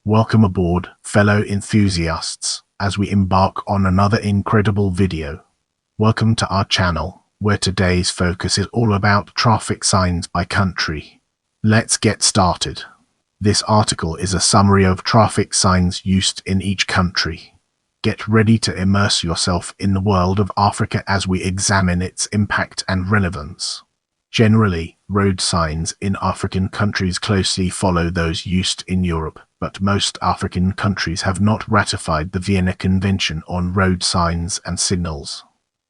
Welcome aboard, fellow enthusiasts, as we embark on another incredible video. Welcome to our channel, where today's focus is all about traffic signs by country. Let's get started. This article is a summary of traffic signs used in each country. Get ready to immerse yourself in the world of Africa as we examine its impact and relevance. Generally, road signs in African countries closely follow those used in Europe, but most African countries have not ratified the Vienna Convention on Road Signs and Signals.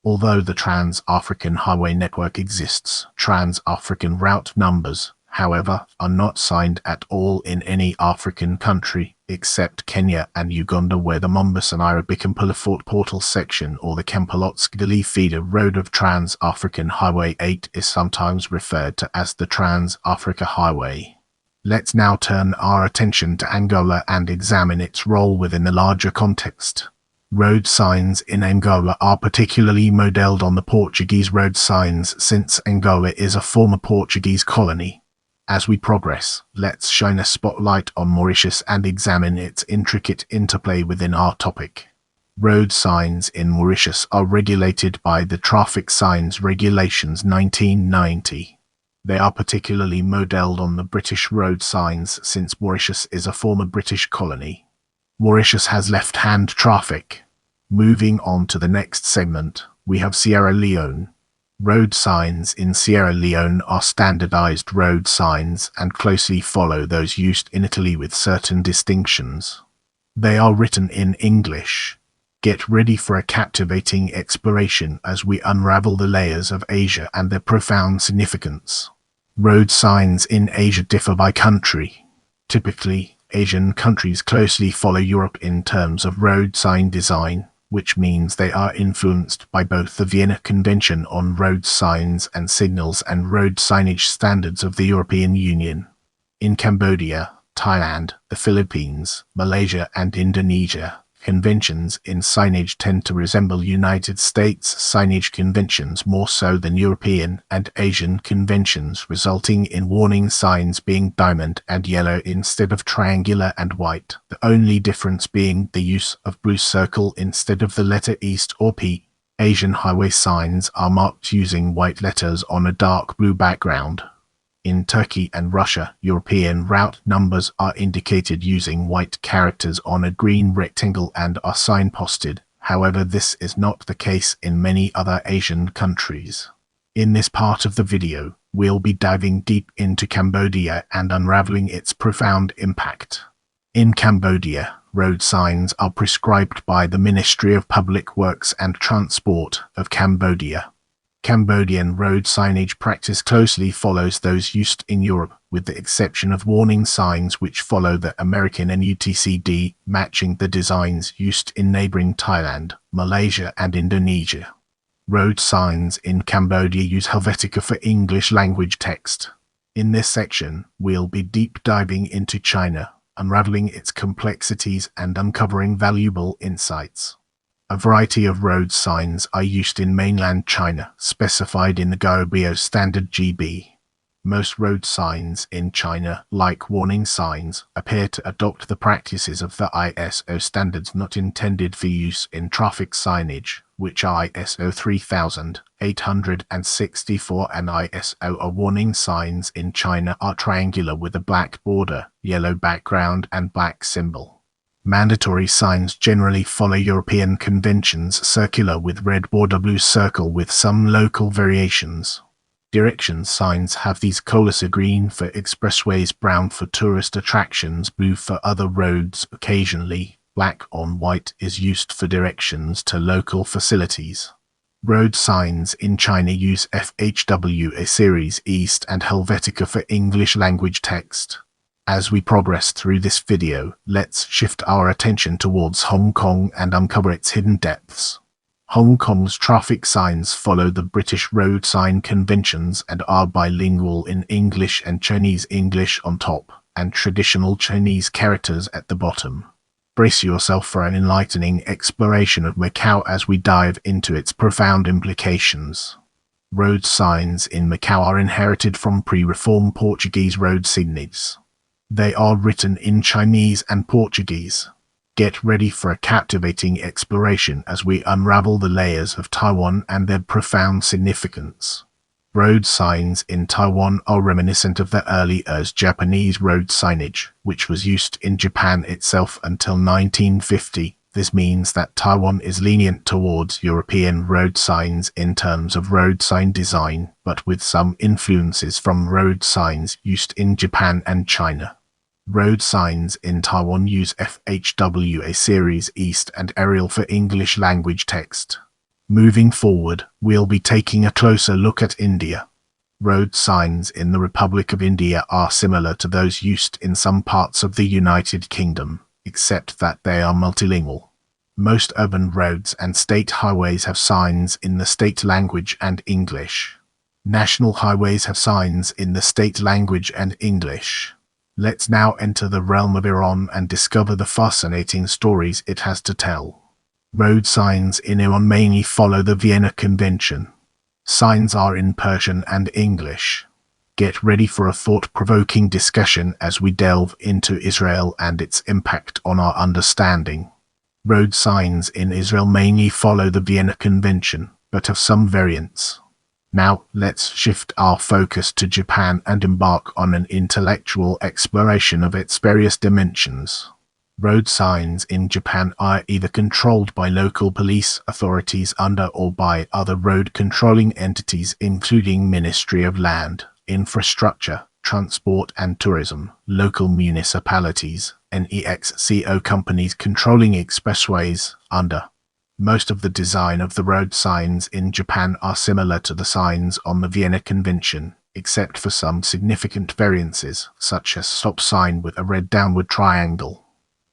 Although the Trans-African Highway Network exists, Trans-African route numbers, however, are not signed at all in any African country, except Kenya and Uganda, where the Mombasa-Nairobi-Kampala-Fort Portal section or the Kampala-Kigali feeder road of Trans-African Highway 8 is sometimes referred to as the Trans-Africa Highway. Let's now turn our attention to Angola and examine its role within the larger context. Road signs in Angola are particularly modeled on the Portuguese road signs since Angola is a former Portuguese colony. As we progress, let's shine a spotlight on Mauritius and examine its intricate interplay within our topic. Road signs in Mauritius are regulated by the Traffic Signs Regulations 1990. They are particularly modeled on the British road signs since Mauritius is a former British colony. Mauritius has left-hand traffic. Moving on to the next segment, we have Sierra Leone. Road signs in Sierra Leone are standardized road signs and closely follow those used in Italy with certain distinctions. They are written in English. Get ready for a captivating exploration as we unravel the layers of Asia and their profound significance. Road signs in Asia differ by country. Typically, Asian countries closely follow Europe in terms of road sign design, which means they are influenced by both the Vienna Convention on Road Signs and Signals and road signage standards of the European Union. In Cambodia, Thailand, the Philippines, Malaysia, and Indonesia, conventions in signage tend to resemble United States signage conventions more so than European and Asian conventions, resulting in warning signs being diamond and yellow instead of triangular and white, the only difference being the use of blue circle instead of the letter East or P. Asian highway signs are marked using white letters on a dark blue background. In Turkey and Russia, European route numbers are indicated using white characters on a green rectangle and are signposted. However, this is not the case in many other Asian countries. In this part of the video, we'll be diving deep into Cambodia and unraveling its profound impact. In Cambodia, road signs are prescribed by the Ministry of Public Works and Transport of Cambodia. Cambodian road signage practice closely follows those used in Europe, with the exception of warning signs which follow the American NUTCD, matching the designs used in neighboring Thailand, Malaysia, and Indonesia. Road signs in Cambodia use Helvetica for English language text. In this section, we'll be deep diving into China, unraveling its complexities and uncovering valuable insights. A variety of road signs are used in mainland China, specified in the Gaobio Standard GB. Most road signs in China, like warning signs, appear to adopt the practices of the ISO standards not intended for use in traffic signage, which are ISO 3864 and ISO. Warning signs in China are triangular with a black border, yellow background, and black symbol. Mandatory signs generally follow European conventions, circular with red border, blue circle with some local variations. Direction signs have these colors: green for expressways, brown for tourist attractions, blue for other roads. Occasionally, black on white is used for directions to local facilities. Road signs in China use FHW, a series East, and Helvetica for English language text. As we progress through this video, let's shift our attention towards Hong Kong and uncover its hidden depths. Hong Kong's traffic signs follow the British road sign conventions and are bilingual in English and Chinese, English on top, and traditional Chinese characters at the bottom. Brace yourself for an enlightening exploration of Macau as we dive into its profound implications. Road signs in Macau are inherited from pre-reform Portuguese road signs. They are written in Chinese and Portuguese. Get ready for a captivating exploration as we unravel the layers of Taiwan and their profound significance. Road signs in Taiwan are reminiscent of the early Japanese road signage, which was used in Japan itself until 1950. This means that Taiwan is lenient towards European road signs in terms of road sign design, but with some influences from road signs used in Japan and China. Road signs in Taiwan use FHWA series East and Arial for English language text. Moving forward, we'll be taking a closer look at India. Road signs in the Republic of India are similar to those used in some parts of the United Kingdom, except that they are multilingual. Most urban roads and state highways have signs in the state language and English. National highways have signs in the state language and English. Let's now enter the realm of Iran and discover the fascinating stories it has to tell. Road signs in Iran mainly follow the Vienna Convention. Signs are in Persian and English. Get ready for a thought-provoking discussion as we delve into Israel and its impact on our understanding. Road signs in Israel mainly follow the Vienna Convention, but have some variants. Now, let's shift our focus to Japan and embark on an intellectual exploration of its various dimensions. Road signs in Japan are either controlled by local police authorities under or by other road-controlling entities including Ministry of Land, Infrastructure, Transport and Tourism, local municipalities, NEXCO companies controlling expressways, under. Most of the design of the road signs in Japan are similar to the signs on the Vienna Convention, except for some significant variances, such as stop sign with a red downward triangle.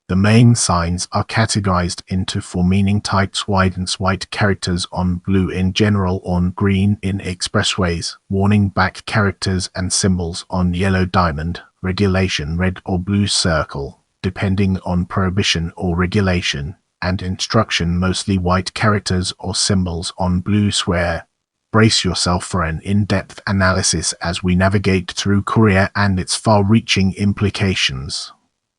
The main signs are categorized into four meaning types: widens white characters on blue in general, on green in expressways, warning back characters and symbols on yellow diamond, regulation red or blue circle, depending on prohibition or regulation, and instruction mostly white characters or symbols on blue square. Brace yourself for an in-depth analysis as we navigate through Korea and its far-reaching implications.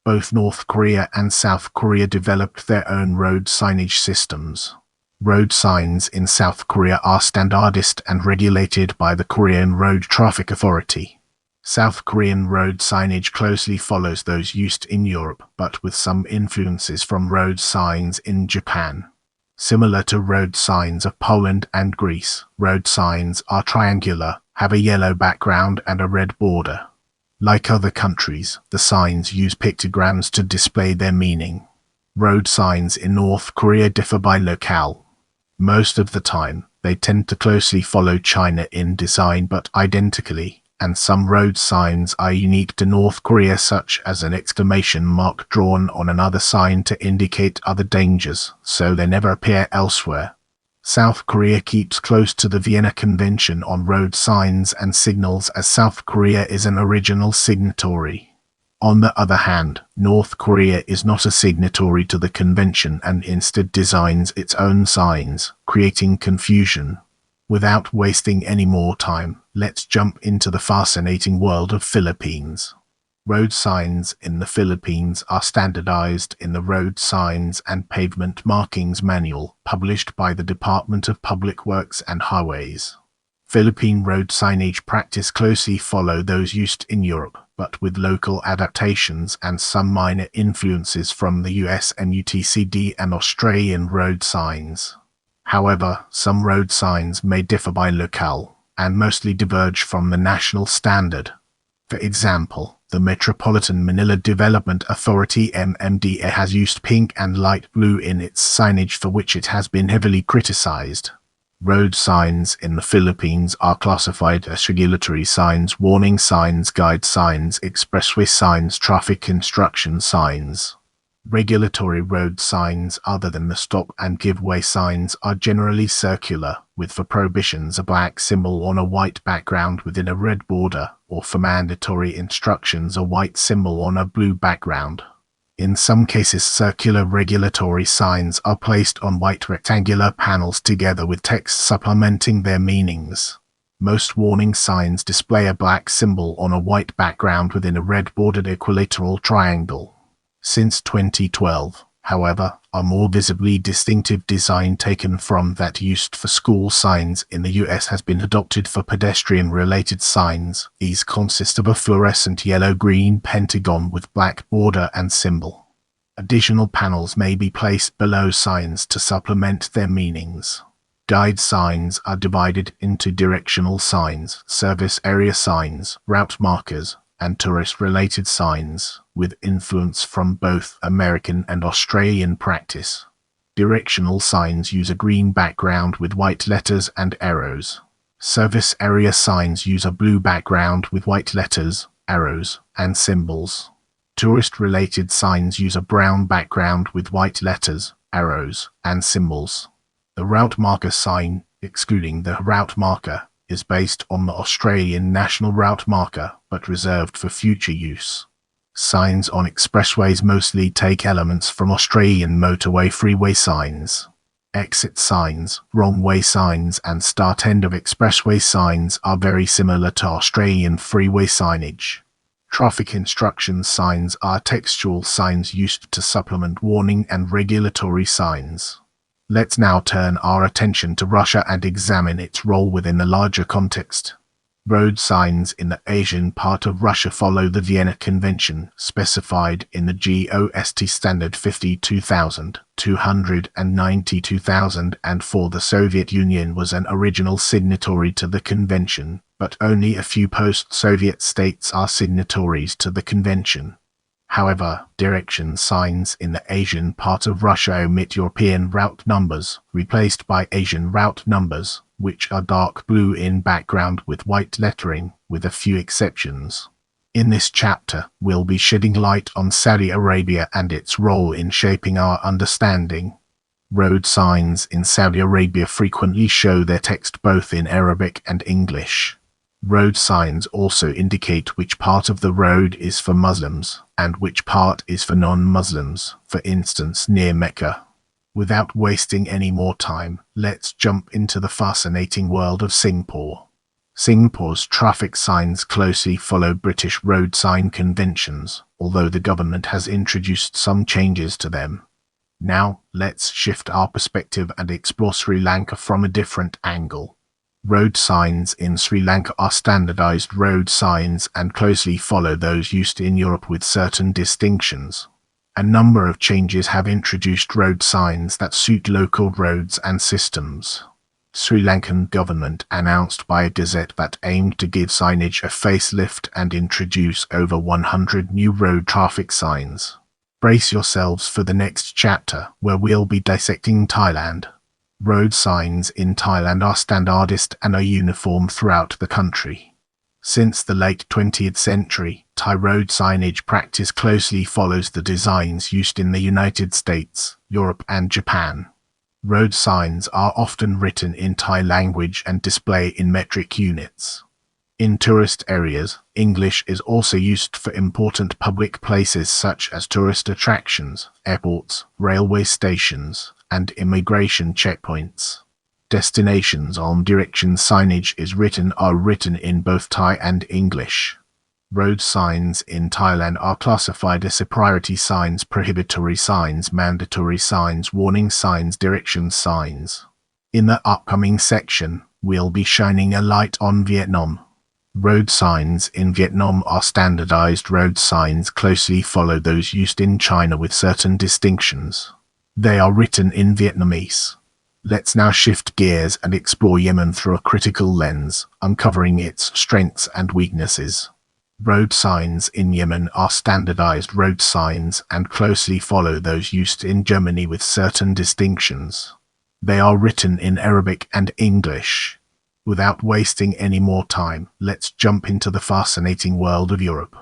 Both North Korea and South Korea developed their own road signage systems. Road signs in South Korea are standardized and regulated by the Korean Road Traffic Authority. South Korean road signage closely follows those used in Europe, but with some influences from road signs in Japan. Similar to road signs of Poland and Greece, road signs are triangular, have a yellow background and a red border. Like other countries, the signs use pictograms to display their meaning. Road signs in North Korea differ by locale. Most of the time, they tend to closely follow China in design but identically, and some road signs are unique to North Korea, such as an exclamation mark drawn on another sign to indicate other dangers, so they never appear elsewhere. South Korea keeps close to the Vienna Convention on road signs and signals, as South Korea is an original signatory. On the other hand, North Korea is not a signatory to the convention and instead designs its own signs, creating confusion. Without wasting any more time, let's jump into the fascinating world of Philippines. Road signs in the Philippines are standardized in the Road Signs and Pavement Markings Manual, published by the Department of Public Works and Highways. Philippine road signage practice closely follow those used in Europe, but with local adaptations and some minor influences from the US and UTCD and Australian road signs. However, some road signs may differ by locale, and mostly diverge from the national standard. For example, the Metropolitan Manila Development Authority (MMDA) has used pink and light blue in its signage, for which it has been heavily criticized. Road signs in the Philippines are classified as regulatory signs, warning signs, guide signs, expressway signs, traffic instruction signs. Regulatory road signs other than the stop and give way signs are generally circular, with for prohibitions a black symbol on a white background within a red border, or for mandatory instructions a white symbol on a blue background. In some cases, circular regulatory signs are placed on white rectangular panels together with text supplementing their meanings. Most warning signs display a black symbol on a white background within a red-bordered equilateral triangle. Since 2012, however, a more visibly distinctive design taken from that used for school signs in the US has been adopted for pedestrian-related signs. These consist of a fluorescent yellow-green pentagon with black border and symbol. Additional panels may be placed below signs to supplement their meanings. Guide signs are divided into directional signs, service area signs, route markers, and tourist-related signs, with influence from both American and Australian practice. Directional signs use a green background with white letters and arrows. Service area signs use a blue background with white letters, arrows, and symbols. Tourist-related signs use a brown background with white letters, arrows, and symbols. The route marker sign, excluding the route marker, is based on the Australian national route marker but reserved for future use. Signs on expressways mostly take elements from Australian motorway freeway signs. Exit signs, wrong way signs, and start end of expressway signs are very similar to Australian freeway signage. Traffic instruction signs are textual signs used to supplement warning and regulatory signs. Let's now turn our attention to Russia and examine its role within a larger context. Road signs in the Asian part of Russia follow the Vienna Convention, specified in the GOST Standard 52,000, 292,004. The Soviet Union was an original signatory to the convention, but only a few post-Soviet states are signatories to the convention. However, direction signs in the Asian part of Russia omit European route numbers, replaced by Asian route numbers, which are dark blue in background with white lettering, with a few exceptions. In this chapter, we'll be shedding light on Saudi Arabia and its role in shaping our understanding. Road signs in Saudi Arabia frequently show their text both in Arabic and English. Road signs also indicate which part of the road is for Muslims and which part is for non-Muslims, for instance near Mecca. Without wasting any more time, let's jump into the fascinating world of Singapore. Singapore's traffic signs closely follow British road sign conventions, although the government has introduced some changes to them. Now, let's shift our perspective and explore Sri Lanka from a different angle. Road signs in Sri Lanka are standardized road signs and closely follow those used in Europe with certain distinctions. A number of changes have introduced road signs that suit local roads and systems. Sri Lankan government announced by a gazette that aimed to give signage a facelift and introduce over 100 new road traffic signs. Brace yourselves for the next chapter, where we'll be dissecting Thailand. Road signs in Thailand are standardized and are uniform throughout the country. Since the late 20th century, Thai road signage practice closely follows the designs used in the United States, Europe, and Japan. Road signs are often written in Thai language and display in metric units. In tourist areas, English is also used for important public places such as tourist attractions, airports, railway stations, and immigration checkpoints. Destinations on direction signage are written in both Thai and English. Road signs in Thailand are classified as priority signs, prohibitory signs, mandatory signs, warning signs, direction signs. In the upcoming section, we'll be shining a light on Vietnam. Road signs in Vietnam are standardized road signs closely follow those used in China with certain distinctions. They are written in Vietnamese. Let's now shift gears and explore Yemen through a critical lens, uncovering its strengths and weaknesses. Road signs in Yemen are standardized road signs and closely follow those used in Germany with certain distinctions. They are written in Arabic and English. Without wasting any more time, let's jump into the fascinating world of Europe.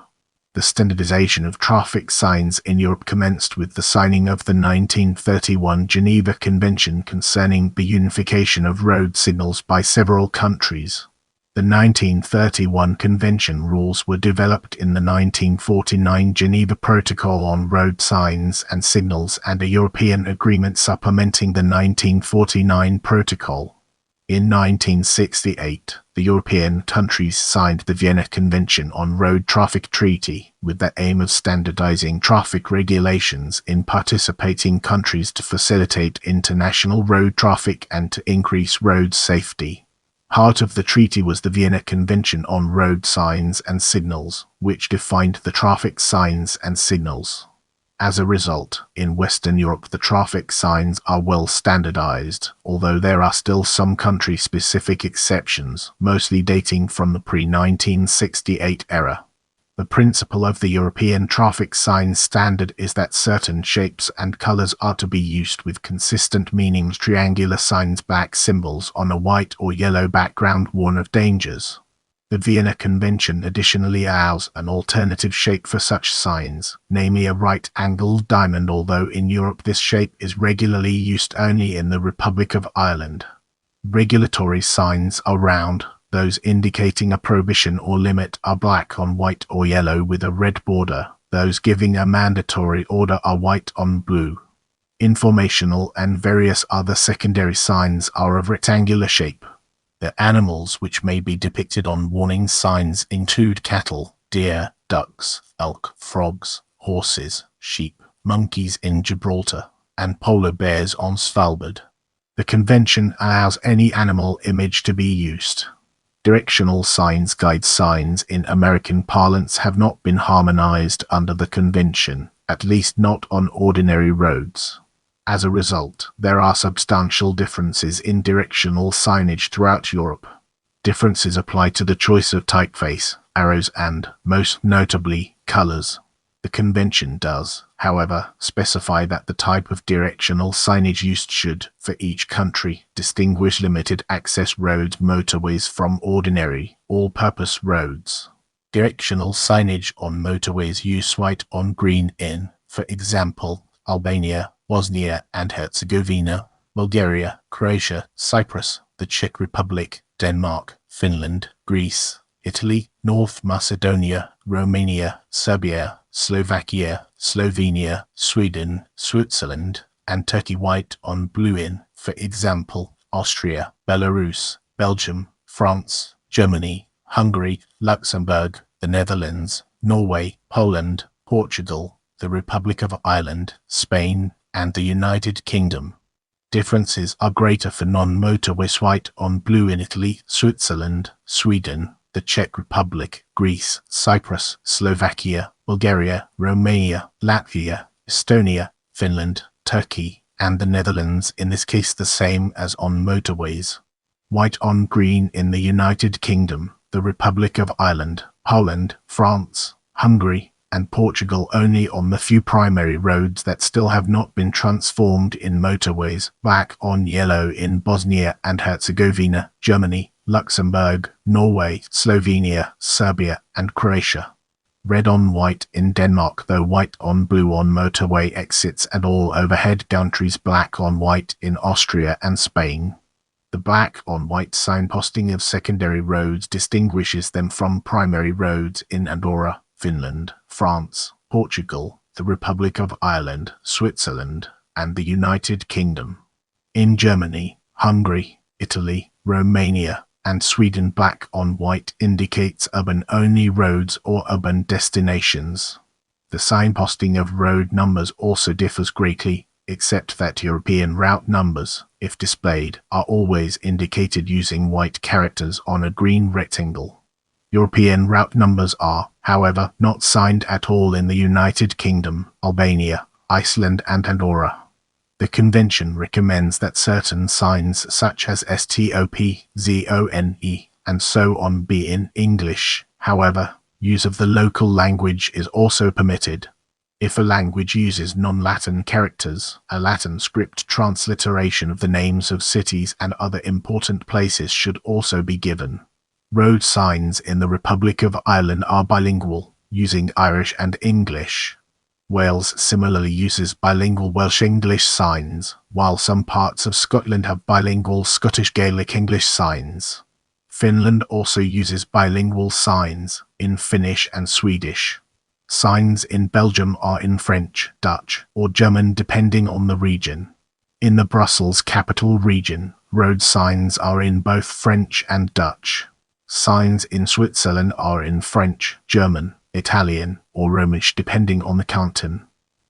The standardization of traffic signs in Europe commenced with the signing of the 1931 Geneva Convention concerning the unification of road signals by several countries. The 1931 Convention rules were developed in the 1949 Geneva Protocol on Road Signs and Signals and a European agreement supplementing the 1949 Protocol. In 1968, the European countries signed the Vienna Convention on Road Traffic Treaty with the aim of standardizing traffic regulations in participating countries to facilitate international road traffic and to increase road safety. Part of the treaty was the Vienna Convention on Road Signs and Signals, which defined the traffic signs and signals. As a result, in Western Europe the traffic signs are well standardized, although there are still some country-specific exceptions, mostly dating from the pre-1968 era. The principle of the European traffic sign standard is that certain shapes and colors are to be used with consistent meanings. Triangular signs, black symbols on a white or yellow background, warn of dangers. The Vienna Convention additionally allows an alternative shape for such signs, namely a right-angled diamond, although in Europe this shape is regularly used only in the Republic of Ireland. Regulatory signs are round. Those indicating a prohibition or limit are black on white or yellow with a red border. Those giving a mandatory order are white on blue. Informational and various other secondary signs are of rectangular shape. The animals which may be depicted on warning signs include cattle, deer, ducks, elk, frogs, horses, sheep, monkeys in Gibraltar, and polar bears on Svalbard. The convention allows any animal image to be used. Directional signs, guide signs in American parlance, have not been harmonized under the convention, at least not on ordinary roads. As a result, there are substantial differences in directional signage throughout Europe. Differences apply to the choice of typeface, arrows and, most notably, colors. The convention does, however, specify that the type of directional signage used should, for each country, distinguish limited access roads, motorways from ordinary, all-purpose roads. Directional signage on motorways use white on green in, for example, Albania, Bosnia and Herzegovina, Bulgaria, Croatia, Cyprus, the Czech Republic, Denmark, Finland, Greece, Italy, North Macedonia, Romania, Serbia, Slovakia, Slovenia, Sweden, Switzerland, and Turkey. White on blue in, for example, Austria, Belarus, Belgium, France, Germany, Hungary, Luxembourg, the Netherlands, Norway, Poland, Portugal, the Republic of Ireland, Spain, and the United Kingdom. Differences are greater for non-motorways. White on blue in Italy, Switzerland, Sweden, the Czech Republic, Greece, Cyprus, Slovakia, Bulgaria, Romania, Latvia, Estonia, Finland, Turkey, and the Netherlands, in this case the same as on motorways. White on green in the United Kingdom, the Republic of Ireland, Poland, France, Hungary, and Portugal only on the few primary roads that still have not been transformed in motorways. Black on yellow in Bosnia and Herzegovina, Germany, Luxembourg, Norway, Slovenia, Serbia, and Croatia. Red on white in Denmark, though white on blue on motorway exits and all overhead gantries. Black on white in Austria and Spain. The black on white signposting of secondary roads distinguishes them from primary roads in Andorra, Finland, France, Portugal, the Republic of Ireland, Switzerland, and the United Kingdom. In Germany, Hungary, Italy, Romania, and Sweden, black on white indicates urban-only roads or urban destinations. The signposting of road numbers also differs greatly, except that European route numbers, if displayed, are always indicated using white characters on a green rectangle. European route numbers are, however, not signed at all in the United Kingdom, Albania, Iceland, and Andorra. The convention recommends that certain signs such as STOP, ZONE, and so on be in English. However, use of the local language is also permitted. If a language uses non-Latin characters, a Latin script transliteration of the names of cities and other important places should also be given. Road signs in the Republic of Ireland are bilingual, using Irish and English. Wales similarly uses bilingual Welsh-English signs, while some parts of Scotland have bilingual Scottish Gaelic English signs. Finland also uses bilingual signs, in Finnish and Swedish. Signs in Belgium are in French, Dutch, or German depending on the region. In the Brussels capital region, Road signs are in both French and Dutch. Signs in Switzerland are in French, German, Italian, or Romish depending on the canton.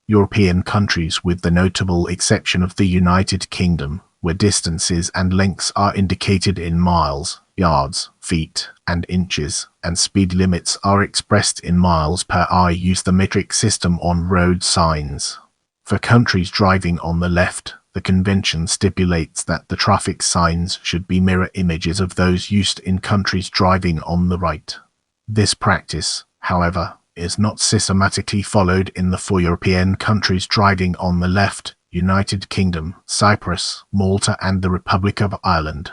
European countries, with the notable exception of the United Kingdom, where distances and lengths are indicated in miles, yards, feet, and inches, and speed limits are expressed in miles per hour, use the metric system on road signs. For countries driving on the left, the convention stipulates that the traffic signs should be mirror images of those used in countries driving on the right. This practice, however, is not systematically followed in the four European countries driving on the left: United Kingdom, Cyprus, Malta, and the Republic of Ireland.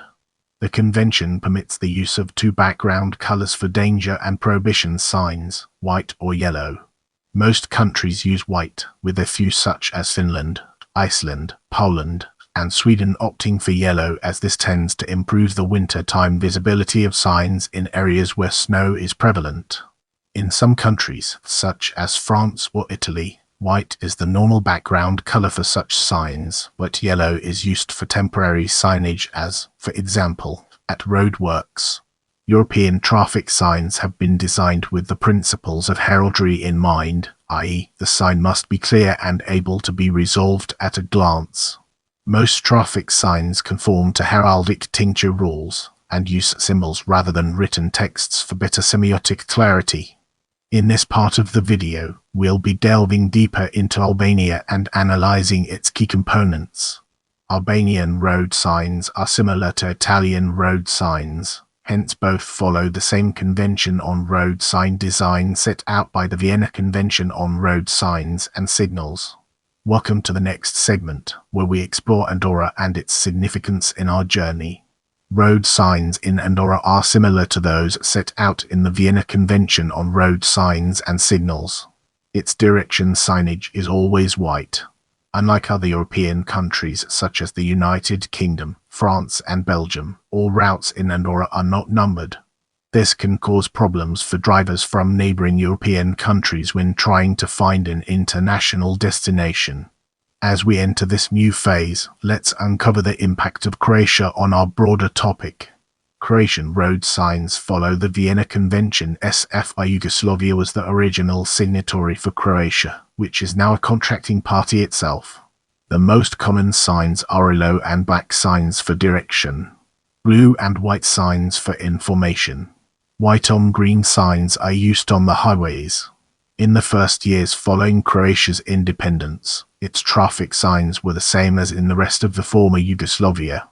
The convention permits the use of two background colors for danger and prohibition signs, white or yellow. Most countries use white, with a few such as Finland, Iceland, Poland, and Sweden opting for yellow, as this tends to improve the winter-time visibility of signs in areas where snow is prevalent. In some countries, such as France or Italy, white is the normal background color for such signs, but yellow is used for temporary signage as, for example, at roadworks. European traffic signs have been designed with the principles of heraldry in mind, i.e., the sign must be clear and able to be resolved at a glance. Most traffic signs conform to heraldic tincture rules, and use symbols rather than written texts for better semiotic clarity. In this part of the video, we'll be delving deeper into Albania and analyzing its key components. Albanian road signs are similar to Italian road signs, hence both follow the same convention on road sign design set out by the Vienna Convention on Road Signs and Signals. Welcome to the next segment, where we explore Andorra and its significance in our journey. Road signs in Andorra are similar to those set out in the Vienna Convention on Road Signs and Signals. Its direction signage is always white. Unlike other European countries such as the United Kingdom, France, and Belgium, all routes in Andorra are not numbered. This can cause problems for drivers from neighboring European countries when trying to find an international destination. As we enter this new phase, let's uncover the impact of Croatia on our broader topic. Croatian road signs follow the Vienna Convention. SFI Yugoslavia was the original signatory for Croatia, which is now a contracting party itself. The most common signs are yellow and black signs for direction, blue and white signs for information. White on green signs are used on the highways. In the first years following Croatia's independence, its traffic signs were the same as in the rest of the former Yugoslavia.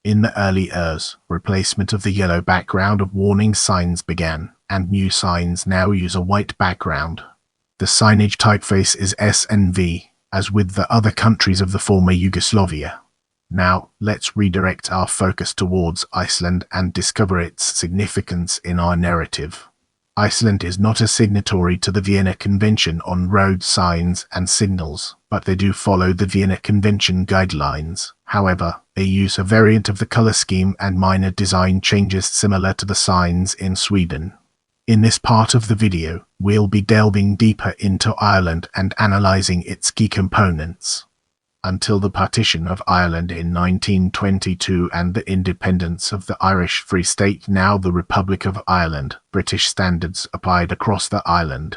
In the early years, replacement of the yellow background of warning signs began, and new signs now use a white background. The signage typeface is S and V, as with the other countries of the former Yugoslavia. Now, let's redirect our focus towards Iceland and discover its significance in our narrative. Iceland is not a signatory to the Vienna Convention on Road Signs and Signals, but they do follow the Vienna Convention guidelines. However, they use a variant of the color scheme and minor design changes similar to the signs in Sweden. In this part of the video, we'll be delving deeper into Ireland and analyzing its key components. Until the partition of Ireland in 1922 and the independence of the Irish Free State, now the Republic of Ireland, British standards applied across the island.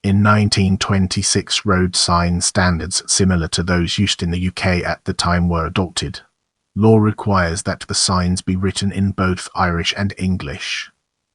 In 1926, road sign standards similar to those used in the UK at the time were adopted. Law requires that the signs be written in both Irish and English.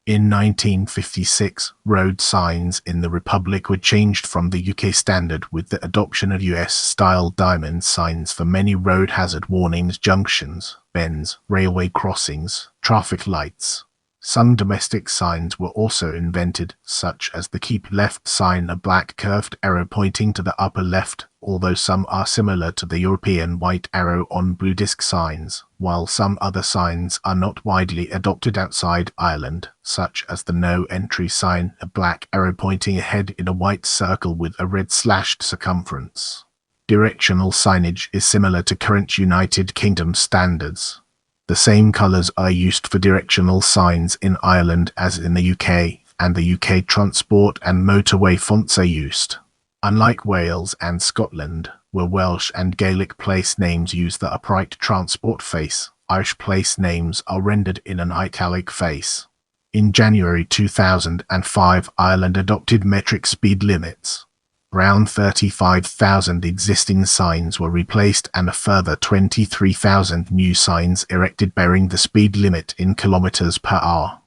In 1956, road signs in the Republic were changed from the UK standard with the adoption of US-style diamond signs for many road hazard warnings, junctions, bends, railway crossings, traffic lights. Some domestic signs were also invented, such as the keep left sign, a black curved arrow pointing to the upper left, although some are similar to the European white arrow on blue disc signs, while some other signs are not widely adopted outside Ireland, such as the no entry sign, a black arrow pointing ahead in a white circle with a red slashed circumference. Directional signage is similar to current United Kingdom standards. The same colours are used for directional signs in Ireland as in the UK, and the UK transport and motorway fonts are used. Unlike Wales and Scotland, where Welsh and Gaelic place names use the upright transport face, Irish place names are rendered in an italic face. In January 2005, Ireland adopted metric speed limits. Around 35,000 existing signs were replaced and a further 23,000 new signs erected bearing the speed limit in kilometers per hour.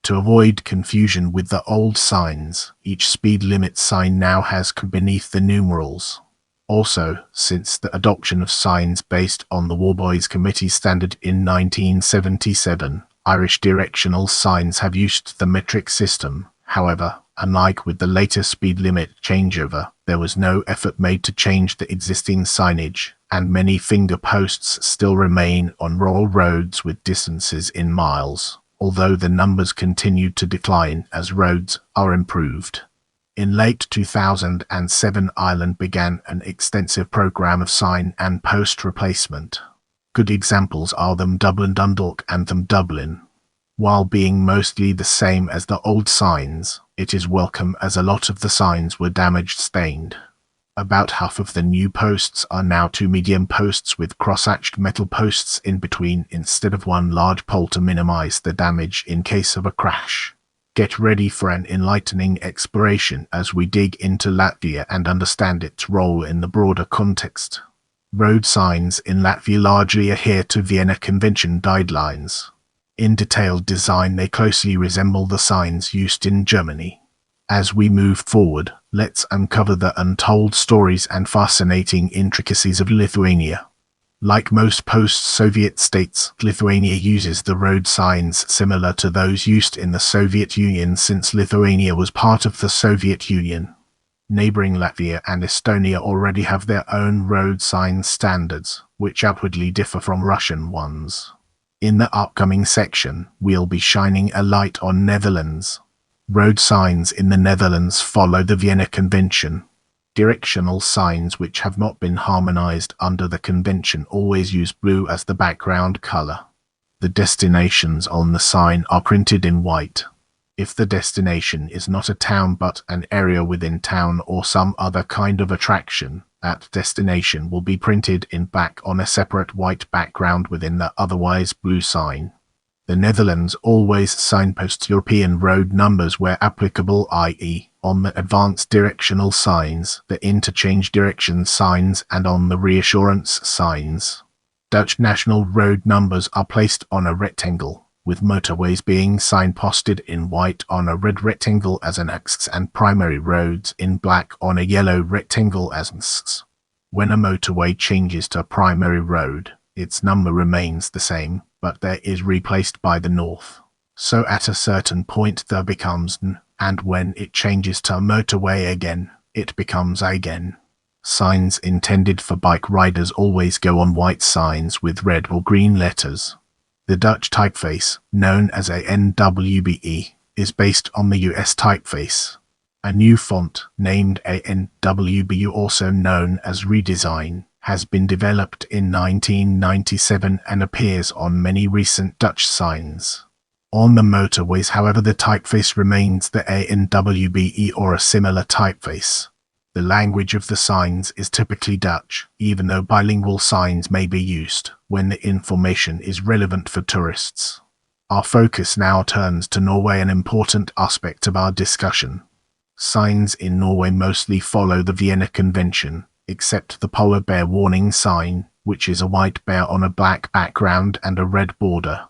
To avoid confusion with the old signs, each speed limit sign now has beneath the numerals. Also, since the adoption of signs based on the Warboys Committee standard in 1977, Irish directional signs have used the metric system. However, unlike with the later speed limit changeover, there was no effort made to change the existing signage, and many finger posts still remain on rural roads with distances in miles, although the numbers continued to decline as roads are improved. In late 2007, Ireland began an extensive program of sign and post replacement. Good examples are them Dublin Dundalk and them Dublin. While being mostly the same as the old signs, it is welcome as a lot of the signs were damage-stained. About half of the new posts are now two medium posts with cross-hatched metal posts in between instead of one large pole to minimize the damage in case of a crash. Get ready for an enlightening exploration as we dig into Latvia and understand its role in the broader context. Road signs in Latvia largely adhere to Vienna Convention guidelines. In detailed design, they closely resemble the signs used in Germany. As we move forward, let's uncover the untold stories and fascinating intricacies of Lithuania. Like most post-Soviet states, Lithuania uses the road signs similar to those used in the Soviet Union since Lithuania was part of the Soviet Union. Neighboring Latvia and Estonia already have their own road sign standards, which outwardly differ from Russian ones. In the upcoming section, we'll be shining a light on Netherlands. Road signs in the Netherlands follow the Vienna Convention. Directional signs which have not been harmonized under the convention always use blue as the background color. The destinations on the sign are printed in white. If the destination is not a town but an area within town or some other kind of attraction, that destination will be printed in black on a separate white background within the otherwise blue sign. The Netherlands always signposts European road numbers where applicable, i.e., on the advanced directional signs, the interchange direction signs, and on the reassurance signs. Dutch national road numbers are placed on a rectangle, with motorways being signposted in white on a red rectangle as an X and primary roads in black on a yellow rectangle as Ns. When a motorway changes to a primary road, its number remains the same, but there is replaced by the north. So at a certain point there becomes N, and when it changes to a motorway again, it becomes again. Signs intended for bike riders always go on white signs with red or green letters. The Dutch typeface, known as a NWBE, is based on the US typeface. A new font, named a NWBU, also known as Redesign, has been developed in 1997 and appears on many recent Dutch signs. On the motorways, however, the typeface remains the ANWBE or a similar typeface. The language of the signs is typically Dutch, even though bilingual signs may be used when the information is relevant for tourists. Our focus now turns to Norway, an important aspect of our discussion. Signs in Norway mostly follow the Vienna Convention, except the polar bear warning sign, which is a white bear on a black background and a red border.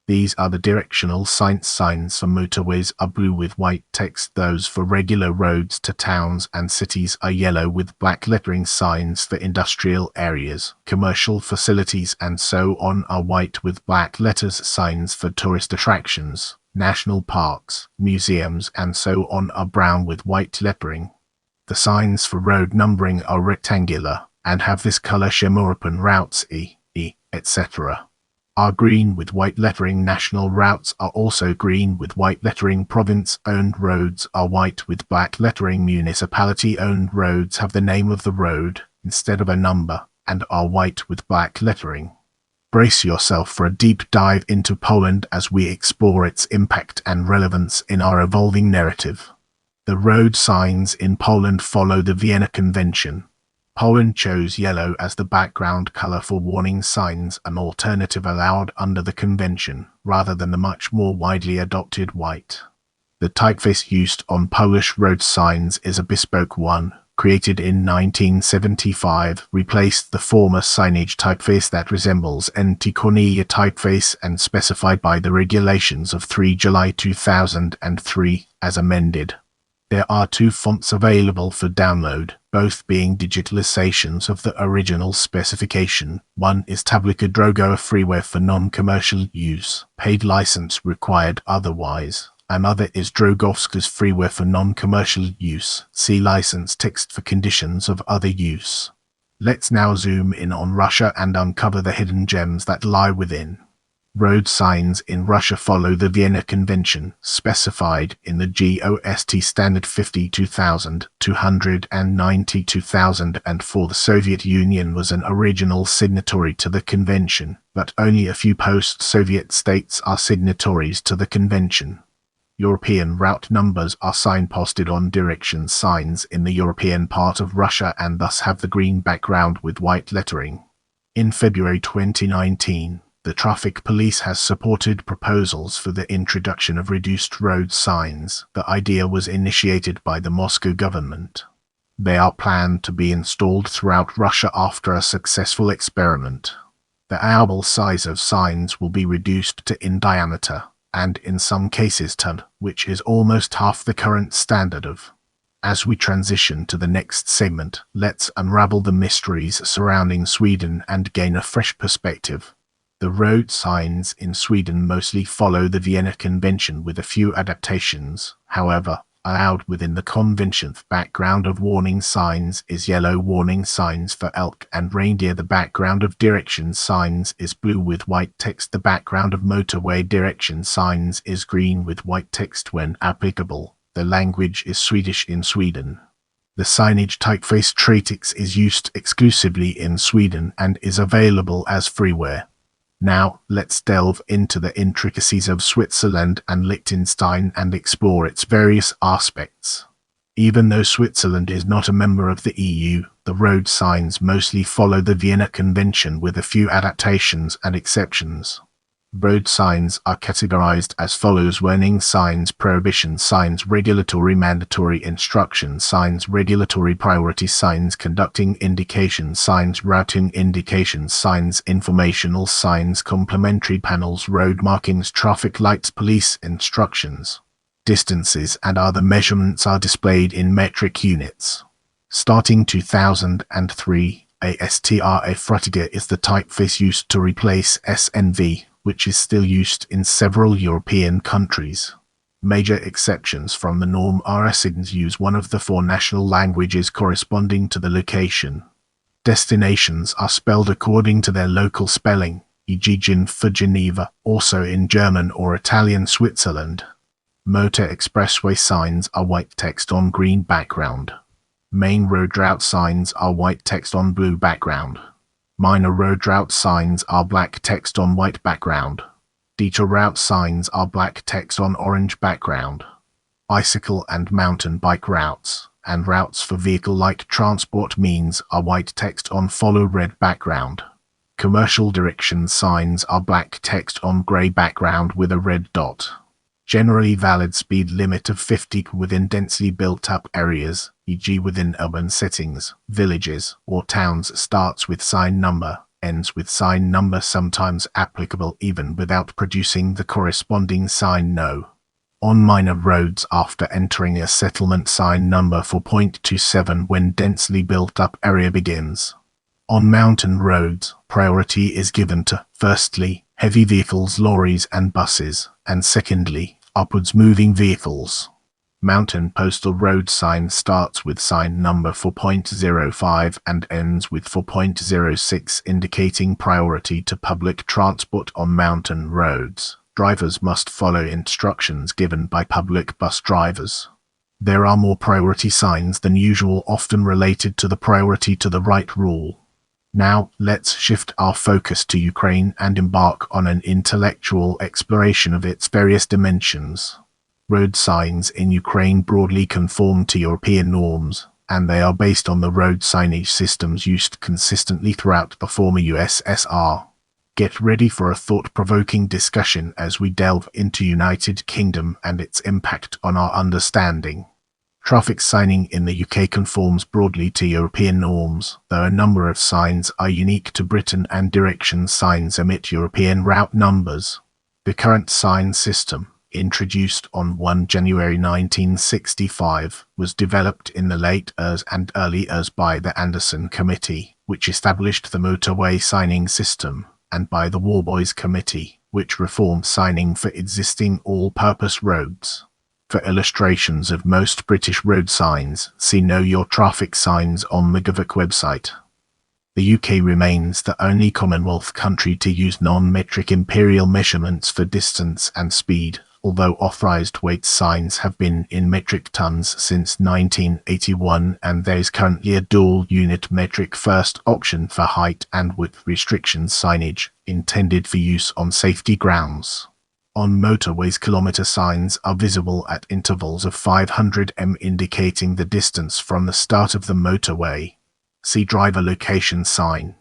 These are the directional signs. Signs for motorways are blue with white text. Those for regular roads to towns and cities are yellow with black lettering. Signs for industrial areas, commercial facilities and so on are white with black letters. Signs for tourist attractions, national parks, museums and so on are brown with white lettering. The signs for road numbering are rectangular and have this color scheme. Open routes E, etc. are green with white lettering. National routes are also green with white lettering. Province-owned roads are white with black lettering. Municipality-owned roads have the name of the road instead of a number and are white with black lettering. Brace yourself for a deep dive into Poland as we explore its impact and relevance in our evolving narrative. The road signs in Poland follow the Vienna Convention. Poland chose yellow as the background color for warning signs, an alternative allowed under the convention, rather than the much more widely adopted white. The typeface used on Polish road signs is a bespoke one, created in 1975, replaced the former signage typeface that resembles NT Cornea typeface and specified by the regulations of 3 July 2003, as amended. There are two fonts available for download, both being digitalizations of the original specification. One is Tablica Drogowa freeware for non-commercial use, paid license required otherwise. Another is Drogowska's freeware for non-commercial use, see license text for conditions of other use. Let's now zoom in on Russia and uncover the hidden gems that lie within. Road signs in Russia follow the Vienna Convention, specified in the GOST Standard 52,290-2004. The Soviet Union was an original signatory to the convention, but only a few post-Soviet states are signatories to the convention. European route numbers are signposted on direction signs in the European part of Russia and thus have the green background with white lettering. In February 2019, the traffic police has supported proposals for the introduction of reduced road signs. The idea was initiated by the Moscow government. They are planned to be installed throughout Russia after a successful experiment. The allowable size of signs will be reduced to in diameter, and in some cases ton, which is almost half the current standard of. As we transition to the next segment, let's unravel the mysteries surrounding Sweden and gain a fresh perspective. The road signs in Sweden mostly follow the Vienna Convention with a few adaptations, however, allowed within the convention. The background of warning signs is yellow warning signs for elk and reindeer. The background of direction signs is blue with white text. The background of motorway direction signs is green with white text when applicable. The language is Swedish in Sweden. The signage typeface Tratix is used exclusively in Sweden and is available as freeware. Now, let's delve into the intricacies of Switzerland and Liechtenstein and explore its various aspects. Even though Switzerland is not a member of the EU, the road signs mostly follow the Vienna Convention with a few adaptations and exceptions. Road signs are categorized as follows: warning signs, prohibition signs, regulatory mandatory instruction signs, regulatory priority signs, conducting indication signs, routing indication signs, informational signs, complementary panels, road markings, traffic lights, police instructions. Distances and other measurements are displayed in metric units. Starting 2003, ASTRA Frutiger is the typeface used to replace SNV, which is still used in several European countries. Major exceptions from the norm are signs use one of the four national languages corresponding to the location. Destinations are spelled according to their local spelling, e.g. Gen for Geneva, also in German or Italian Switzerland. Motor expressway signs are white text on green background. Main road route signs are white text on blue background. Minor road route signs are black text on white background. Detour route signs are black text on orange background. Bicycle and mountain bike routes and routes for vehicle-like transport means are white text on follow red background. Commercial direction signs are black text on grey background with a red dot. Generally valid speed limit of 50 within densely built-up areas, e.g. within urban settings, villages, or towns, starts with sign number, ends with sign number, sometimes applicable even without producing the corresponding sign no. On minor roads, after entering a settlement, sign number 4.27 when densely built-up area begins. On mountain roads, priority is given to, firstly, heavy vehicles, lorries and buses, and secondly, upwards moving vehicles. Mountain postal road sign starts with sign number 4.05 and ends with 4.06, indicating priority to public transport on mountain roads. Drivers must follow instructions given by public bus drivers. There are more priority signs than usual, often related to the priority to the right rule. Now, let's shift our focus to Ukraine and embark on an intellectual exploration of its various dimensions. Road signs in Ukraine broadly conform to European norms. and they are based on the road signage systems used consistently throughout the former USSR. Get ready for a thought-provoking discussion as we delve into United Kingdom and its impact on our understanding. Traffic signing in the UK conforms broadly to European norms, though a number of signs are unique to Britain and direction signs emit European route numbers. The current sign system, introduced on 1 January 1965, was developed in the late ERS and early ERS by the Anderson Committee, which established the motorway signing system, and by the Warboys Committee, which reformed signing for existing all-purpose roads. For illustrations of most British road signs, see Know Your Traffic Signs on the GovOK website. The UK remains the only Commonwealth country to use non-metric imperial measurements for distance and speed, although authorised weight signs have been in metric tons since 1981, and there is currently a dual-unit metric first option for height and width restriction signage, intended for use on safety grounds. On motorways, kilometre signs are visible at intervals of 500 m, indicating the distance from the start of the motorway. See driver location sign.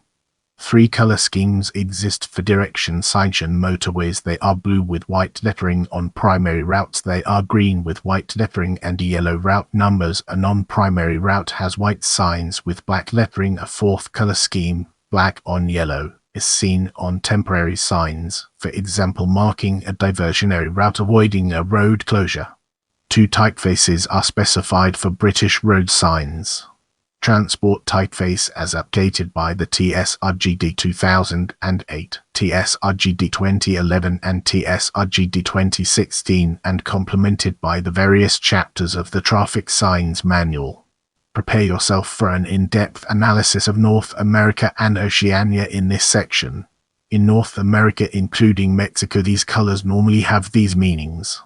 3 colour schemes exist for direction signs on motorways. They are blue with white lettering. On primary routes they are green with white lettering and yellow route numbers. A non-primary route has white signs with black lettering. A 4th colour scheme, black on yellow, is seen on temporary signs, for example marking a diversionary route, avoiding a road closure. 2 typefaces are specified for British road signs. Transport typeface as updated by the TSRGD 2008, TSRGD 2011 and TSRGD 2016, and complemented by the various chapters of the Traffic Signs Manual. Prepare yourself for an in-depth analysis of North America and Oceania in this section. In North America, including Mexico, these colors normally have these meanings.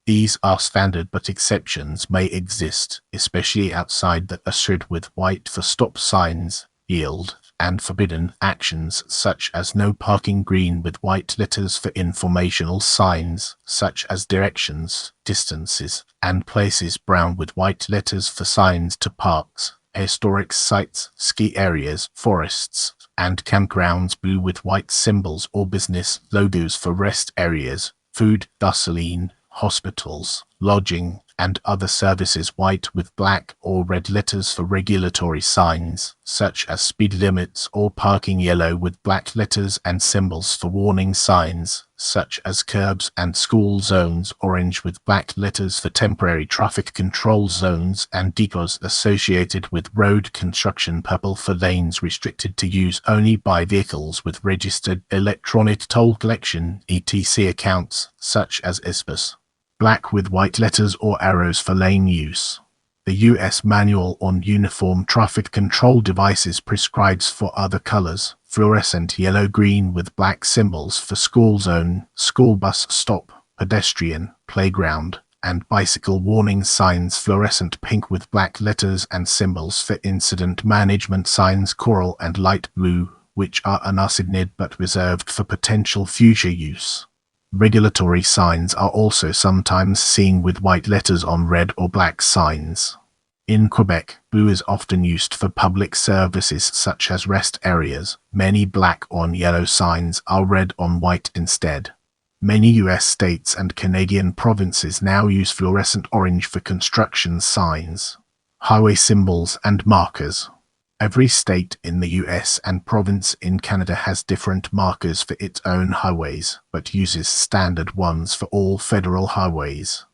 These are standard, but exceptions may exist, especially outside that are shaded with white for stop signs, yield, and forbidden actions such as no parking, green with white letters for informational signs such as directions, distances, and places, brown with white letters for signs to parks, historic sites, ski areas, forests, and campgrounds, blue with white symbols or business logos for rest areas, food, gasoline, hospitals, lodging, and other services, white with black or red letters for regulatory signs, such as speed limits or parking, yellow with black letters and symbols for warning signs, such as curbs and school zones, orange with black letters for temporary traffic control zones and depots associated with road construction, purple for lanes restricted to use only by vehicles with registered electronic toll collection (ETC) accounts, such as ISPAS. Black with white letters or arrows for lane use. The U.S. Manual on Uniform Traffic Control Devices prescribes for other colors: fluorescent yellow-green with black symbols for school zone, school bus stop, pedestrian, playground, and bicycle warning signs; fluorescent pink with black letters and symbols for incident management signs; coral and light blue, which are unassigned but reserved for potential future use. Regulatory signs are also sometimes seen with white letters on red or black signs. In Quebec, blue is often used for public services such as rest areas. Many black on yellow signs are red on white instead. Many U.S. states and Canadian provinces now use fluorescent orange for construction signs. Highway symbols and markers. Every state in the US and province in Canada has different markers for its own highways, but uses standard ones for all federal highways.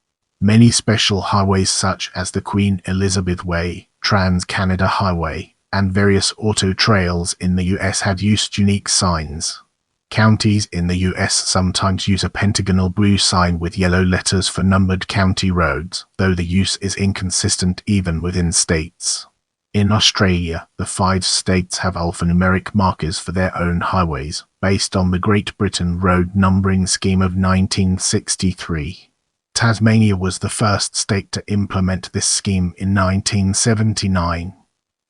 Many special highways such as the Queen Elizabeth Way, Trans-Canada Highway, and various auto trails in the US have used unique signs. Counties in the US sometimes use a pentagonal blue sign with yellow letters for numbered county roads, though the use is inconsistent even within states. In Australia, the 5 states have alphanumeric markers for their own highways, based on the Great Britain road numbering scheme of 1963. Tasmania was the first state to implement this scheme in 1979.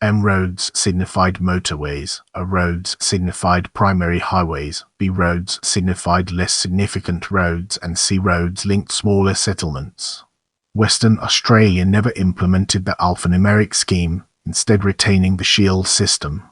M roads signified motorways, A roads signified primary highways, B roads signified less significant roads, and C roads linked smaller settlements. Western Australia never implemented the alphanumeric scheme, instead retaining the shield system.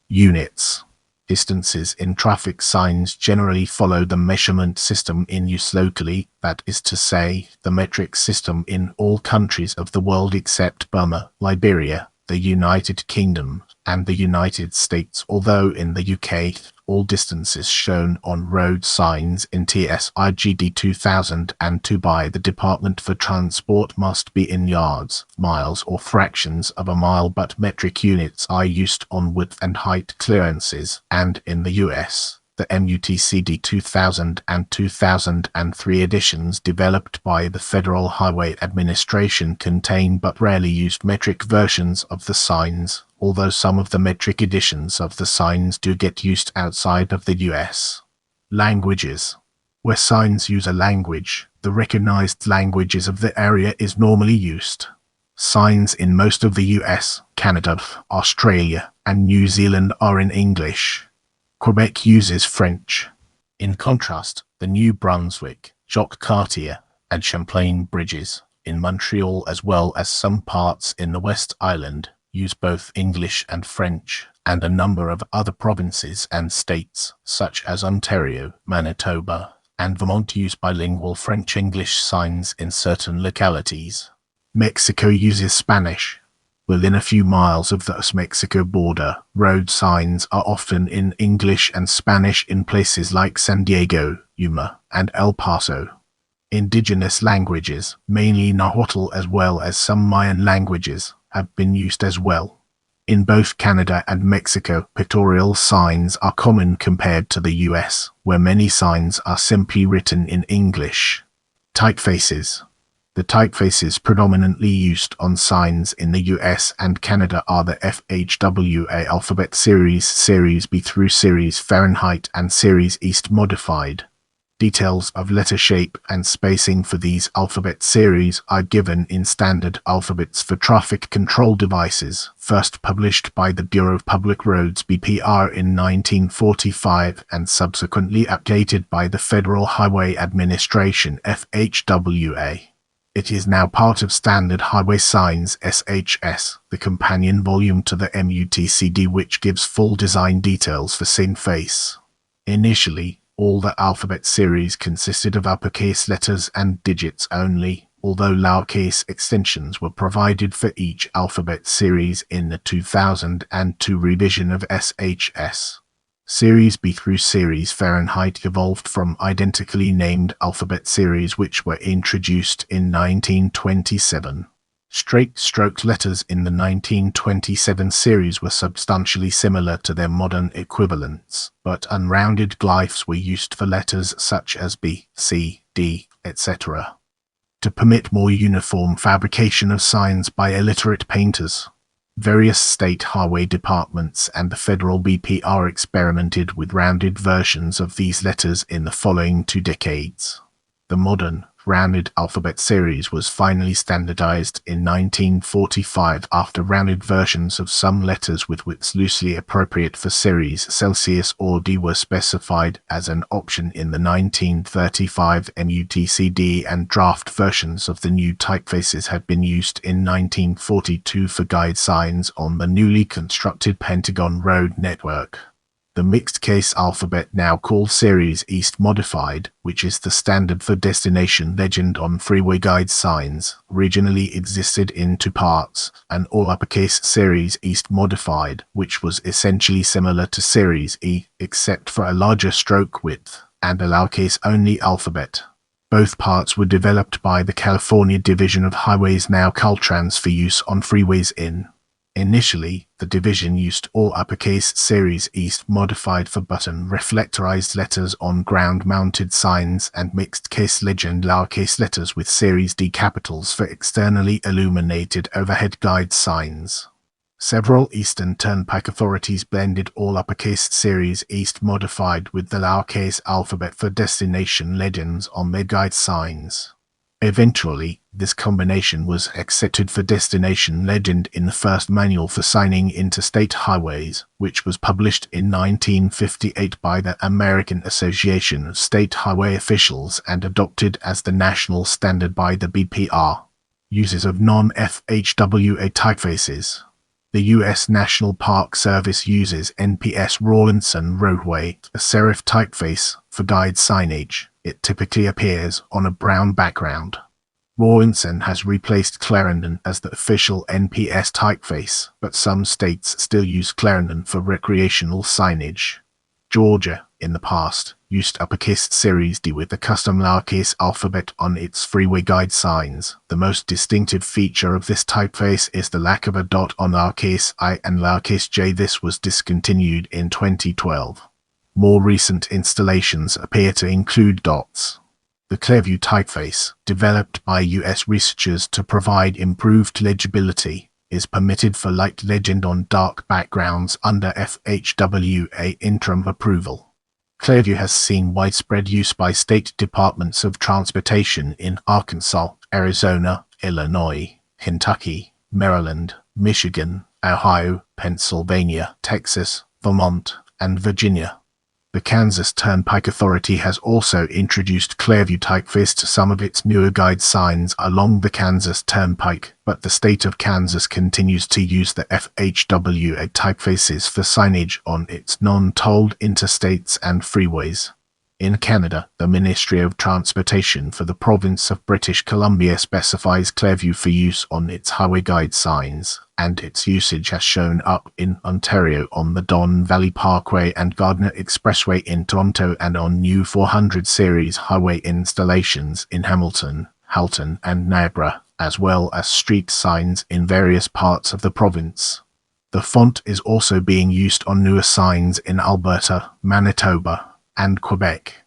Units. Distances in traffic signs generally follow the measurement system in use locally, that is to say, the metric system in all countries of the world except Burma, Liberia, the United Kingdom, and the United States, although in the UK, all distances shown on road signs in TSIGD 2002 by the Department for Transport must be in yards, miles or fractions of a mile, but metric units are used on width and height clearances, and in the US, the MUTCD 2000 and 2003 editions developed by the Federal Highway Administration contain but rarely used metric versions of the signs, although some of the metric editions of the signs do get used outside of the US. Languages. Where signs use a language, the recognized languages of the area is normally used. Signs in most of the US, Canada, Australia, and New Zealand are in English. Quebec uses French. In contrast, the New Brunswick, Jacques-Cartier, and Champlain bridges in Montreal, as well as some parts in the West Island, use both English and French, and a number of other provinces and states, such as Ontario, Manitoba, and Vermont, use bilingual French-English signs in certain localities. Mexico uses Spanish. Within a few miles of the US-Mexico border, road signs are often in English and Spanish in places like San Diego, Yuma, and El Paso. Indigenous languages, mainly Nahuatl as well as some Mayan languages, have been used as well. In both Canada and Mexico, pictorial signs are common compared to the US, where many signs are simply written in English. Typefaces. The typefaces predominantly used on signs in the US and Canada are the FHWA alphabet series, Series B through Series Fahrenheit, and Series East modified. Details of letter shape and spacing for these alphabet series are given in Standard Alphabets for Traffic Control Devices, first published by the Bureau of Public Roads (BPR) in 1945 and subsequently updated by the Federal Highway Administration (FHWA). It is now part of Standard Highway Signs (SHS), the companion volume to the MUTCD, which gives full design details for sign face. Initially, all the alphabet series consisted of uppercase letters and digits only, although lowercase extensions were provided for each alphabet series in the 2002 revision of SHS. Series B through Series Fahrenheit evolved from identically named alphabet series which were introduced in 1927. Straight stroke letters in the 1927 series were substantially similar to their modern equivalents, but unrounded glyphs were used for letters such as B, C, D, etc. To permit more uniform fabrication of signs by illiterate painters, various state highway departments and the federal BPR experimented with rounded versions of these letters in the following 2 decades. The modern, rounded alphabet series was finally standardized in 1945 after rounded versions of some letters with widths loosely appropriate for series Celsius or D were specified as an option in the 1935 MUTCD, and draft versions of the new typefaces had been used in 1942 for guide signs on the newly constructed Pentagon Road network. The mixed-case alphabet, now called Series East Modified, which is the standard for destination legend on freeway guide signs, originally existed in 2 parts: an all-uppercase Series East Modified, which was essentially similar to Series E, except for a larger stroke width, and a lowercase-only alphabet. Both parts were developed by the California Division of Highways, now Caltrans, for use on freeways in. Initially, the division used all uppercase Series East Modified for button reflectorized letters on ground-mounted signs and mixed-case legend lowercase letters with Series D capitals for externally illuminated overhead guide signs. Several Eastern Turnpike authorities blended all uppercase Series East Modified with the lowercase alphabet for destination legends on their guide signs. Eventually, this combination was accepted for destination legend in the first manual for signing interstate highways, which was published in 1958 by the American Association of State Highway Officials and adopted as the national standard by the BPR. Uses of non-FHWA typefaces. The U.S. National Park Service uses NPS Rawlinson Roadway, a serif typeface, for guide signage. It typically appears on a brown background. Rawlinson has replaced Clarendon as the official NPS typeface, but some states still use Clarendon for recreational signage. Georgia, in the past, used uppercase Series D with the custom lowercase alphabet on its freeway guide signs. The most distinctive feature of this typeface is the lack of a dot on lowercase I and lowercase j. This was discontinued in 2012. More recent installations appear to include dots. The Clearview typeface, developed by U.S. researchers to provide improved legibility, is permitted for light legend on dark backgrounds under FHWA interim approval. Clearview has seen widespread use by state departments of transportation in Arkansas, Arizona, Illinois, Kentucky, Maryland, Michigan, Ohio, Pennsylvania, Texas, Vermont, and Virginia. The Kansas Turnpike Authority has also introduced Clearview typeface to some of its newer guide signs along the Kansas Turnpike, but the state of Kansas continues to use the FHWA typefaces for signage on its non-tolled interstates and freeways. In Canada, the Ministry of Transportation for the province of British Columbia specifies Clearview for use on its highway guide signs, and its usage has shown up in Ontario on the Don Valley Parkway and Gardiner Expressway in Toronto and on new 400 series highway installations in Hamilton, Halton, and Niagara, as well as street signs in various parts of the province. The font is also being used on newer signs in Alberta, Manitoba, and Quebec.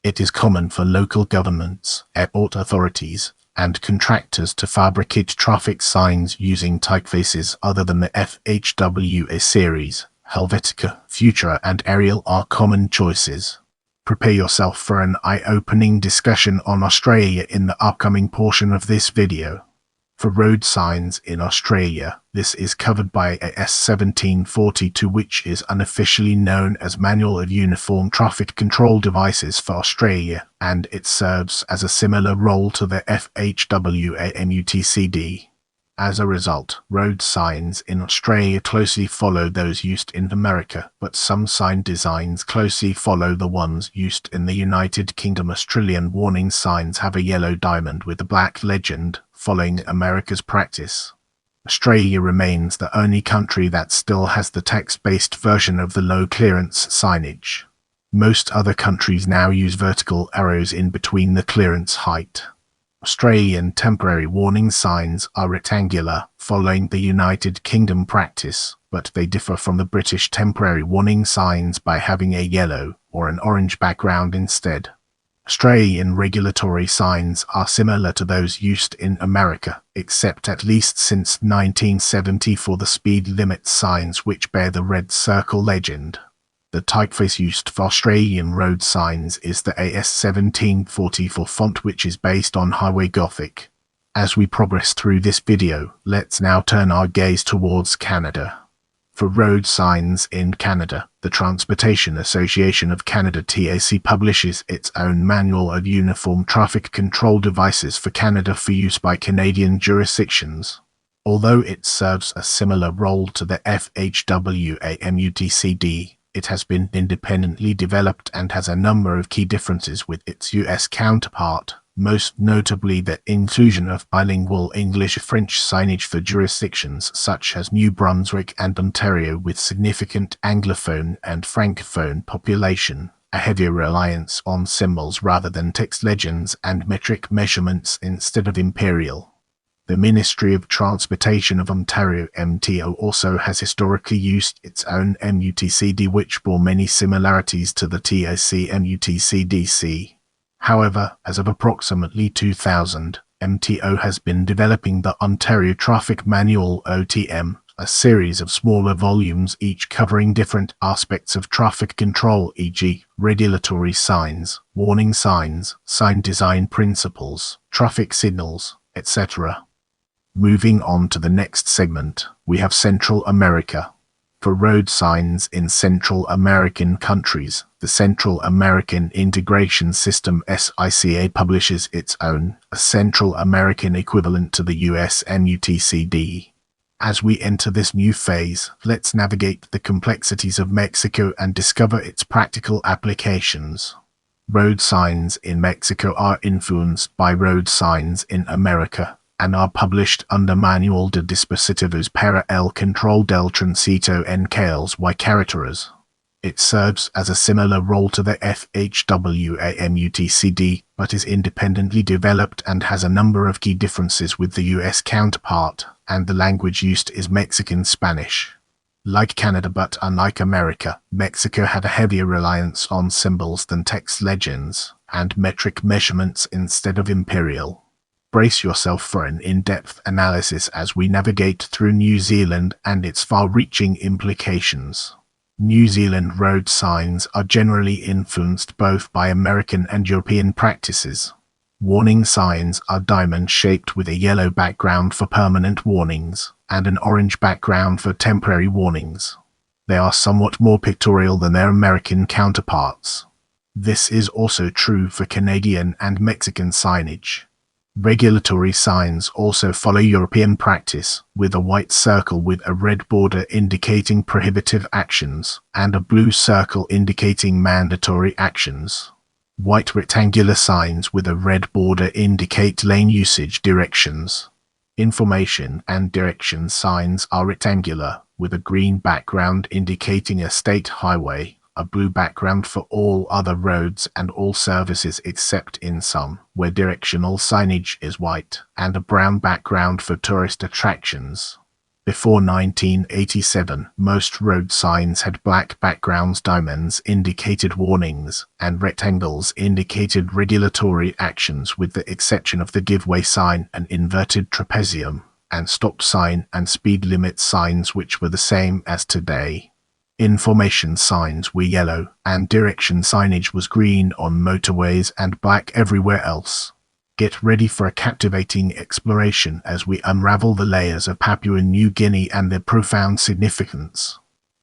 It is common for local governments, airport authorities, and contractors to fabricate traffic signs using typefaces other than the FHWA series. Helvetica, Futura, and Arial are common choices. Prepare yourself for an eye-opening discussion on Australia in the upcoming portion of this video. For road signs in Australia, this is covered by AS 1742, which is unofficially known as Manual of Uniform Traffic Control Devices for Australia, and it serves as a similar role to the FHWA MUTCD. As a result, road signs in Australia closely follow those used in America, but some sign designs closely follow the ones used in the United Kingdom. Australian warning signs have a yellow diamond with a black legend, following America's practice. Australia remains the only country that still has the text-based version of the low-clearance signage. Most other countries now use vertical arrows in between the clearance height. Australian temporary warning signs are rectangular, following the United Kingdom practice, but they differ from the British temporary warning signs by having a yellow or an orange background instead. Australian regulatory signs are similar to those used in America, except at least since 1970 for the speed limit signs which bear the red circle legend. The typeface used for Australian road signs is the AS 1744 font, which is based on Highway Gothic. As we progress through this video, let's now turn our gaze towards Canada. For road signs in Canada, the Transportation Association of Canada (TAC) publishes its own Manual of Uniform Traffic Control Devices for Canada for use by Canadian jurisdictions. Although it serves a similar role to the FHWA MUTCD, it has been independently developed and has a number of key differences with its US counterpart, most notably the inclusion of bilingual English-French signage for jurisdictions such as New Brunswick and Ontario with significant Anglophone and Francophone population, a heavier reliance on symbols rather than text legends and metric measurements instead of imperial. The Ministry of Transportation of Ontario (MTO) also has historically used its own MUTCD, which bore many similarities to the TAC MUTCDC. However, as of approximately 2000, MTO has been developing the Ontario Traffic Manual (OTM), a series of smaller volumes each covering different aspects of traffic control, e.g., regulatory signs, warning signs, sign design principles, traffic signals, etc. Moving on to the next segment, we have Central America. For road signs in Central American countries, the Central American Integration System (SICA) publishes its own, a Central American equivalent to the US MUTCD. As we enter this new phase, let's navigate the complexities of Mexico and discover its practical applications. Road signs in Mexico are influenced by road signs in America, and are published under Manual de Dispositivos para el Control del Tránsito en Calles y Carreteras. It serves as a similar role to the FHWA MUTCD, but is independently developed and has a number of key differences with the US counterpart, and the language used is Mexican Spanish. Like Canada but unlike America, Mexico had a heavier reliance on symbols than text legends, and metric measurements instead of imperial. Brace yourself for an in-depth analysis as we navigate through New Zealand and its far-reaching implications. New Zealand road signs are generally influenced both by American and European practices. Warning signs are diamond-shaped with a yellow background for permanent warnings, and an orange background for temporary warnings. They are somewhat more pictorial than their American counterparts. This is also true for Canadian and Mexican signage. Regulatory signs also follow European practice, with a white circle with a red border indicating prohibitive actions, and a blue circle indicating mandatory actions. White rectangular signs with a red border indicate lane usage directions. Information and direction signs are rectangular, with a green background indicating a state highway, a blue background for all other roads and all services except in some, where directional signage is white, and a brown background for tourist attractions. Before 1987, most road signs had black backgrounds. Diamonds indicated warnings, and rectangles indicated regulatory actions, with the exception of the give-way sign and inverted trapezium, and stop sign and speed limit signs, which were the same as today. Information signs were yellow, and direction signage was green on motorways and black everywhere else. Get ready for a captivating exploration as we unravel the layers of Papua New Guinea and their profound significance.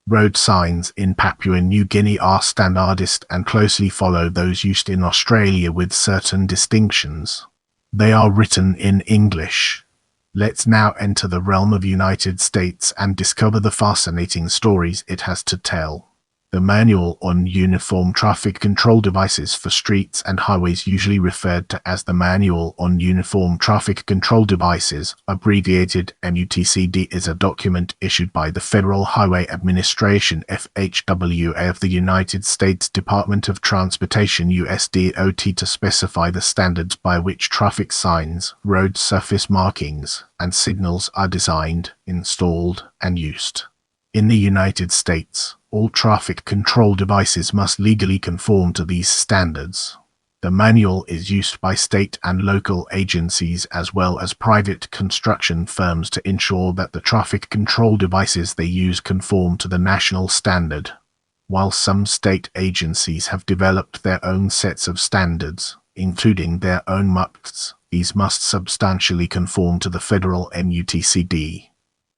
Road signs in Papua New Guinea are standardist and closely follow those used in Australia with certain distinctions. They are written in English. Let's now enter the realm of United States and discover the fascinating stories it has to tell. The Manual on Uniform Traffic Control Devices for Streets and Highways, usually referred to as the Manual on Uniform Traffic Control Devices, abbreviated MUTCD, is a document issued by the Federal Highway Administration (FHWA) of the United States Department of Transportation (USDOT) to specify the standards by which traffic signs, road surface markings, and signals are designed, installed, and used. In the United States, all traffic control devices must legally conform to these standards. The manual is used by state and local agencies as well as private construction firms to ensure that the traffic control devices they use conform to the national standard. While some state agencies have developed their own sets of standards, including their own MUTCs, these must substantially conform to the federal MUTCD.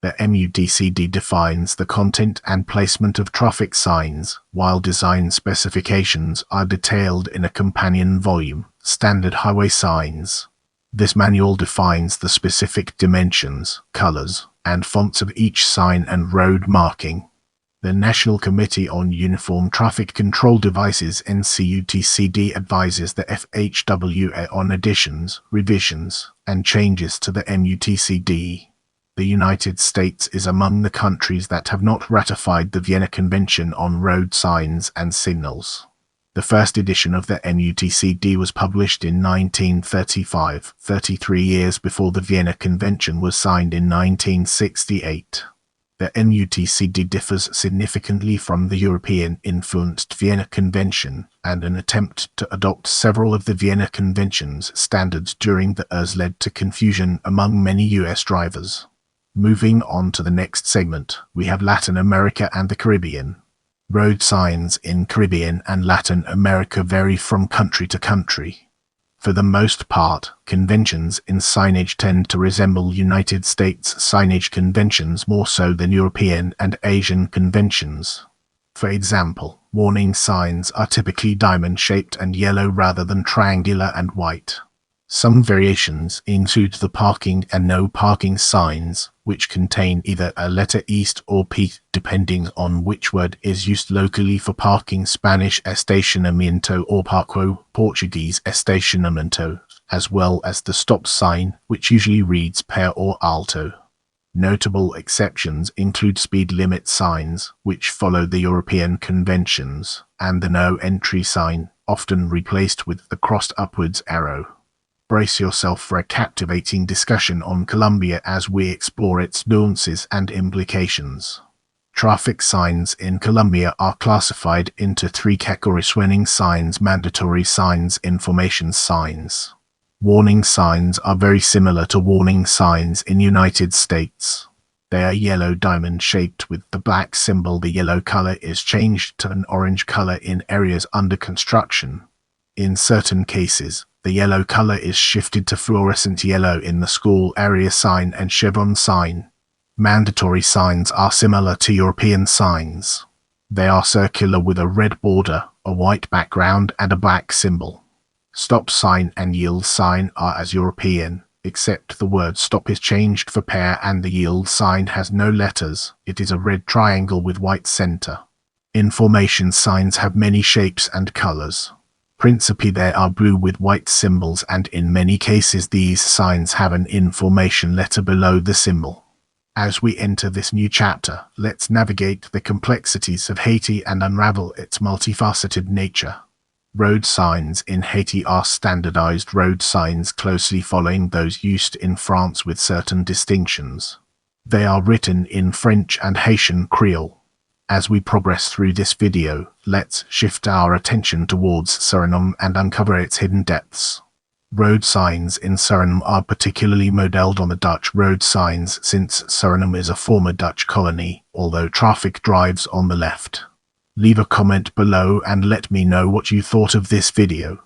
The MUTCD defines the content and placement of traffic signs, while design specifications are detailed in a companion volume, Standard Highway Signs. This manual defines the specific dimensions, colors, and fonts of each sign and road marking. The National Committee on Uniform Traffic Control Devices (NCUTCD) advises the FHWA on additions, revisions, and changes to the MUTCD. The United States is among the countries that have not ratified the Vienna Convention on Road Signs and Signals. The first edition of the MUTCD was published in 1935, 33 years before the Vienna Convention was signed in 1968. The MUTCD differs significantly from the European-influenced Vienna Convention, and an attempt to adopt several of the Vienna Convention's standards during the ERS led to confusion among many US drivers. Moving on to the next segment, we have Latin America and the Caribbean. Road signs in Caribbean and Latin America vary from country to country. For the most part, conventions in signage tend to resemble United States signage conventions more so than European and Asian conventions. For example, warning signs are typically diamond-shaped and yellow rather than triangular and white. Some variations include the parking and no parking signs, which contain either a letter east or P depending on which word is used locally for parking, Spanish estacionamiento or parqueo, Portuguese estacionamento, as well as the stop sign, which usually reads pé or alto. Notable exceptions include speed limit signs, which follow the European conventions, and the no entry sign, often replaced with the crossed upwards arrow. Brace yourself for a captivating discussion on Colombia as we explore its nuances and implications. Traffic signs in Colombia are classified into 3 categories: warning signs, mandatory signs, information signs. Warning signs are very similar to warning signs in United States. They are yellow diamond-shaped with the black symbol. The yellow color is changed to an orange color in areas under construction. In certain cases, the yellow color is shifted to fluorescent yellow in the school area sign and chevron sign. Mandatory signs are similar to European signs. They are circular with a red border, a white background, and a black symbol. Stop sign and yield sign are as European, except the word stop is changed for pair and the yield sign has no letters. It is a red triangle with white center. Information signs have many shapes and colors. Principally they are blue with white symbols, and in many cases these signs have an information letter below the symbol. As we enter this new chapter, let's navigate the complexities of Haiti and unravel its multifaceted nature. Road signs in Haiti are standardized road signs closely following those used in France with certain distinctions. They are written in French and Haitian Creole. As we progress through this video, let's shift our attention towards Suriname and uncover its hidden depths. Road signs in Suriname are particularly modeled on the Dutch road signs since Suriname is a former Dutch colony, although traffic drives on the left. Leave a comment below and let me know what you thought of this video.